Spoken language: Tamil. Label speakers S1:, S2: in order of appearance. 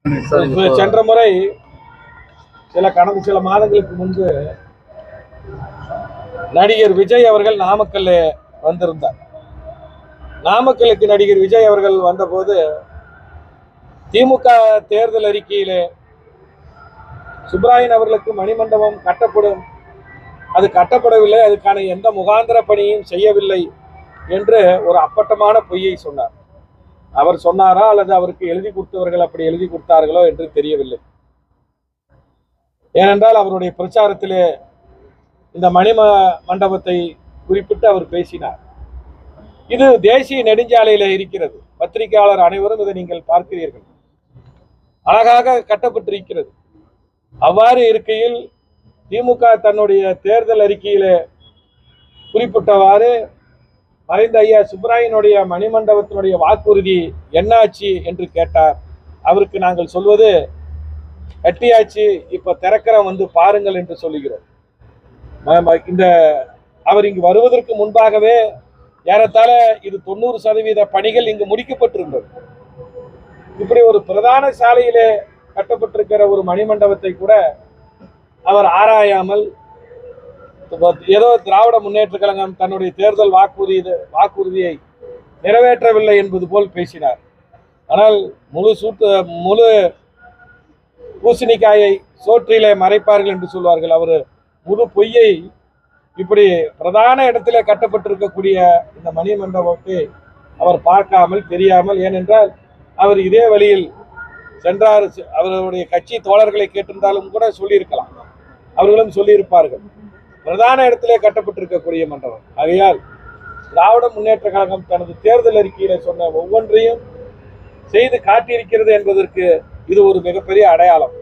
S1: சென்ற முறை கடந்த சில மாதங்களுக்கு முன்பு நடிகர் விஜய் அவர்கள் நாமக்கல்ல வந்திருந்தார். நாமக்கலுக்கு நடிகர் விஜய் அவர்கள் வந்தபோது திமுக தேர்தல் அறிக்கையிலே சுப்ராயன் அவர்களுக்கு மணிமண்டபம் கட்டப்படும், அது கட்டப்படவில்லை, அதுக்கான எந்த முகாந்திர பணியும் செய்யவில்லை என்று ஒரு அப்பட்டமான பொய்யை சொன்னார். அவர் சொன்னாரா அல்லது அவருக்கு எழுதி கொடுத்தவர்கள் அப்படி எழுதி கொடுத்தார்களோ என்று தெரியவில்லை. ஏனென்றால் அவருடைய பிரச்சாரத்திலே இந்த மண்டபத்தை குறிப்பிட்டு அவர் பேசினார். இது தேசிய நெடுஞ்சாலையில இருக்கிறது. பத்திரிகையாளர் அனைவரும் இதை நீங்கள் பார்க்கிறீர்கள். அழகாக கட்டப்பட்டிருக்கிறது. அவ்வாறு இருக்கையில் திமுக தன்னுடைய தேர்தல் அறிக்கையில குறிப்பிட்டவாறு மறைந்த ஐயா சுப்ராயனுடைய மணிமண்டபத்தினுடைய வாக்குறுதி என்னாச்சு என்று கேட்டார். அவருக்கு நாங்கள் சொல்வது கட்டியாச்சு, இப்ப திறக்கிறோம் வந்து பாருங்கள் என்று சொல்லுகிறோம். இந்த அவர் இங்கு வருவதற்கு முன்பாகவே ஏறத்தாழ இது 90% பணிகள் இங்கு முடிக்கப்பட்டிருந்தது. இப்படி ஒரு பிரதான சாலையிலே கட்டப்பட்டிருக்கிற ஒரு மணிமண்டபத்தை கூட அவர் ஆராயாமல் ஏதோ திராவிட முன்னேற்ற கழகம் தன்னுடைய தேர்தல் வாக்குறுதியை நிறைவேற்றவில்லை என்பது போல் பேசினார். ஆனால் முழு பூசணிக்காயை சோற்றிலே மறைப்பார்கள் என்று சொல்வார்கள். அவர் முழு பொய்யை இப்படி பிரதான இடத்திலே கட்டப்பட்டிருக்கக்கூடிய இந்த மணிமண்டபத்தை அவர் பார்க்காமல் தெரியாமல், ஏனென்றால் அவர் இதே வழியில் சென்றார். அவருடைய கட்சி தோழர்களை கேட்டிருந்தாலும் கூட சொல்லியிருக்கலாம், அவர்களும் சொல்லியிருப்பார்கள். பிரதான இடத்திலே கட்டப்பட்டிருக்கக்கூடிய மண்டபம். ஆகையால் திராவிட முன்னேற்ற கழகம் தனது தேர்தல் அறிக்கையில சொன்ன ஒவ்வொன்றையும் செய்து காட்டியிருக்கிறது என்பதற்கு இது ஒரு மிகப்பெரிய அடையாளம்.